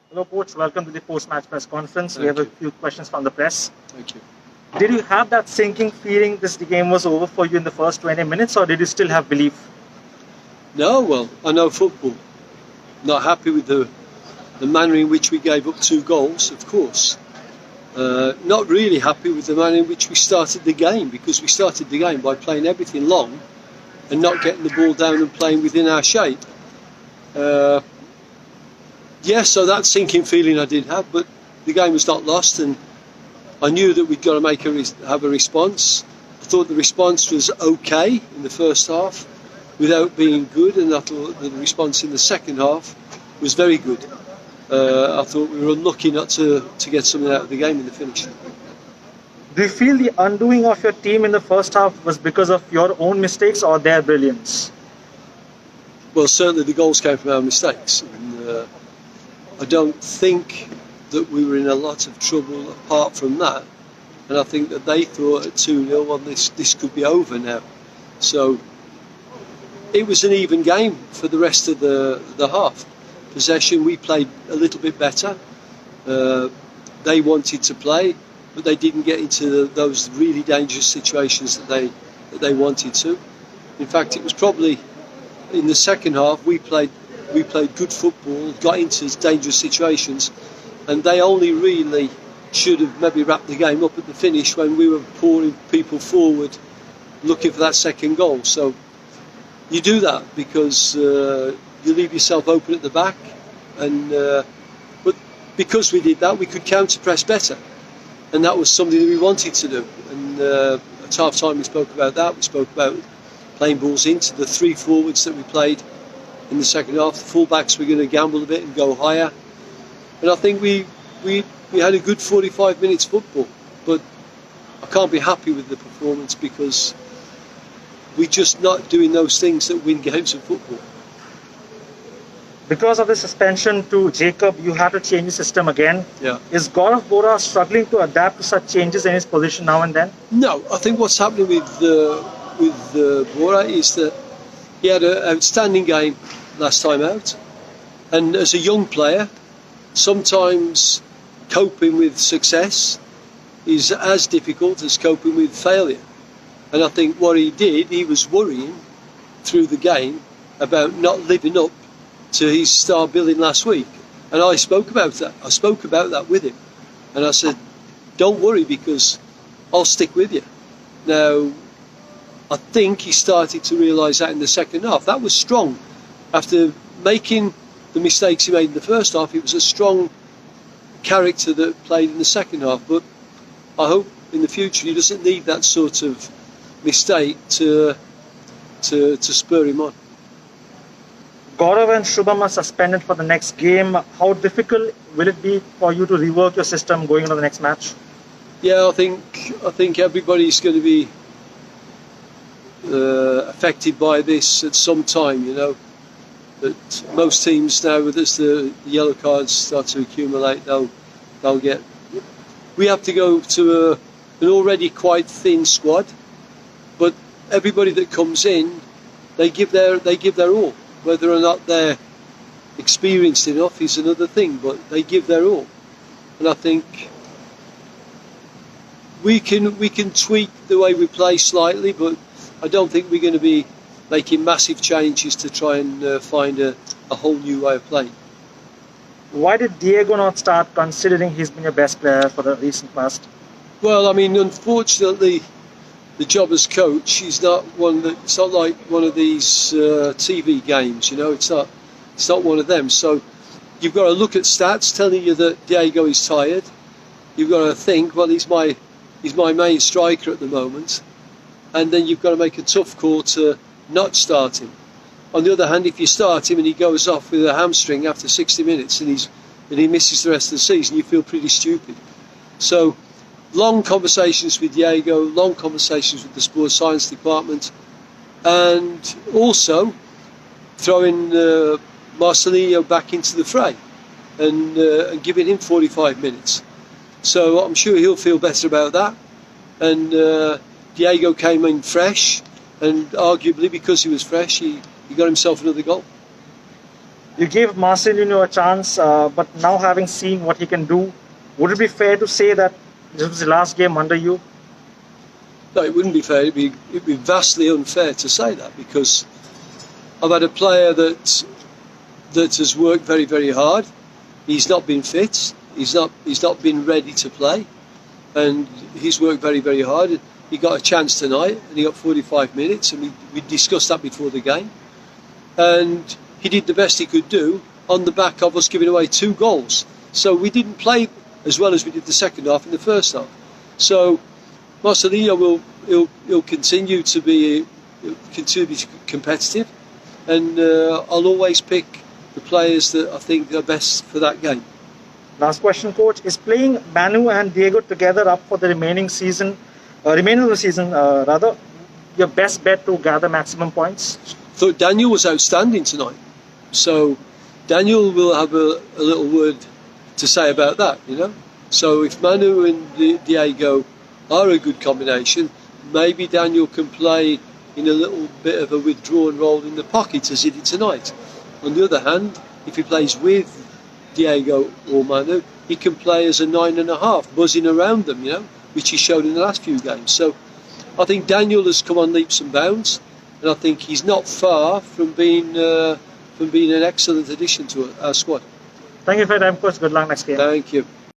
Hello, Coach. Welcome to the post-match press conference. We Thank have you. a few questions from the press. Thank you. Did you have that sinking feeling this game was over for you in the first 20 minutes, or did you still have belief? No, well, I know football. Not happy with the manner in which we gave up 2 goals, of course. Not really happy with the manner in which we started the game, because we started the game by playing everything long and not getting the ball down and playing within our shape. So that sinking feeling I did have, but the game was not lost, and I knew that we'd got to have a response. I thought the response was okay in the first half without being good, and I thought the response in the second half was very good. I thought we were unlucky not to get something out of the game in the finish. Do you feel the undoing of your team in the first half was because of your own mistakes or their brilliance? Well, certainly the goals came from our mistakes. And, I don't think that we were in a lot of trouble apart from that. And I think that they thought at 2-0, well, this could be over now. So it was an even game for the rest of the half. Possession, we played a little bit better. They wanted to play, but they didn't get into those really dangerous situations that they wanted to. In fact, it was probably in the second half we played good football, got into dangerous situations, and they only really should have maybe wrapped the game up at the finish when we were pouring people forward looking for that second goal. So you do that because you leave yourself open at the back, and but because we did that, we could counter press better, and that was something that we wanted to do. And at half time we spoke about that. We spoke about playing balls into the 3 forwards that we played in the second half. The full-backs were going to gamble a bit and go higher, and I think we had a good 45 minutes football, but I can't be happy with the performance because we're just not doing those things that win games of football. Because of the suspension to Jacob, you had to change the system again. Yeah. Is Gaurav Bora struggling to adapt to such changes in his position now and then? No, I think what's happening with Bora is that he had an outstanding game last time out, and as a young player, sometimes coping with success is as difficult as coping with failure. And I think what he did, he was worrying through the game about not living up to his star billing last week. And I spoke about that. I spoke about that with him. And I said, don't worry, because I'll stick with you. Now, I think he started to realise that in the second half. That was strong. After making the mistakes he made in the first half, it was a strong character that played in the second half. But I hope in the future he doesn't need that sort of mistake to spur him on. Gaurav and Shubham are suspended for the next game. How difficult will it be for you to rework your system going into the next match? Yeah, I think everybody's going to be affected by this at some time, you know. But most teams now, as the yellow cards start to accumulate, they'll get. We have to go to an already quite thin squad, but everybody that comes in, they give their all. Whether or not they're experienced enough is another thing, but they give their all. And I think we can tweak the way we play slightly, but I don't think we're going to be making massive changes to try and find a whole new way of playing. Why did Diego not start, considering he's been your best player for the recent past? Well, I mean, unfortunately, the job as coach is not one that. It's not like one of these TV games, you know. It's not one of them. So you've got to look at stats telling you that Diego is tired. You've got to think, well, he's my main striker at the moment, and then you've got to make a tough call to not start him. On the other hand, if you start him and he goes off with a hamstring after 60 minutes and he misses the rest of the season, you feel pretty stupid. So long conversations with Diego, long conversations with the sports science department, and also throwing Marcelinho back into the fray and giving him 45 minutes. So I'm sure he'll feel better about that. And Diego came in fresh, and arguably because he was fresh, he got himself another goal. You gave Marcelino a chance, but now having seen what he can do, would it be fair to say that this was the last game under you? No, it wouldn't be fair. It'd be vastly unfair to say that, because I've had a player that has worked very, very hard. He's not been fit. He's not been ready to play, and he's worked very, very hard. He got a chance tonight, and he got 45 minutes, and we discussed that before the game. And he did the best he could do on the back of us giving away 2 goals. So we didn't play as well as we did the second half and the first half. So Marcelino will continue to be competitive, and I'll always pick the players that I think are best for that game. Last question, coach. Is playing Manu and Diego together up for the remainder of the season, your best bet to gather maximum points? Thought Daniel was outstanding tonight, so Daniel will have a little word to say about that, you know. So if Manu and Diego are a good combination, maybe Daniel can play in a little bit of a withdrawn role in the pocket as he did tonight. On the other hand, if he plays with Diego or Manu, he can play as a 9.5, buzzing around them, you know, which he showed in the last few games. So I think Daniel has come on leaps and bounds, and I think he's not far from being an excellent addition to our squad. Thank you for your time, coach. Good luck next game. Thank you.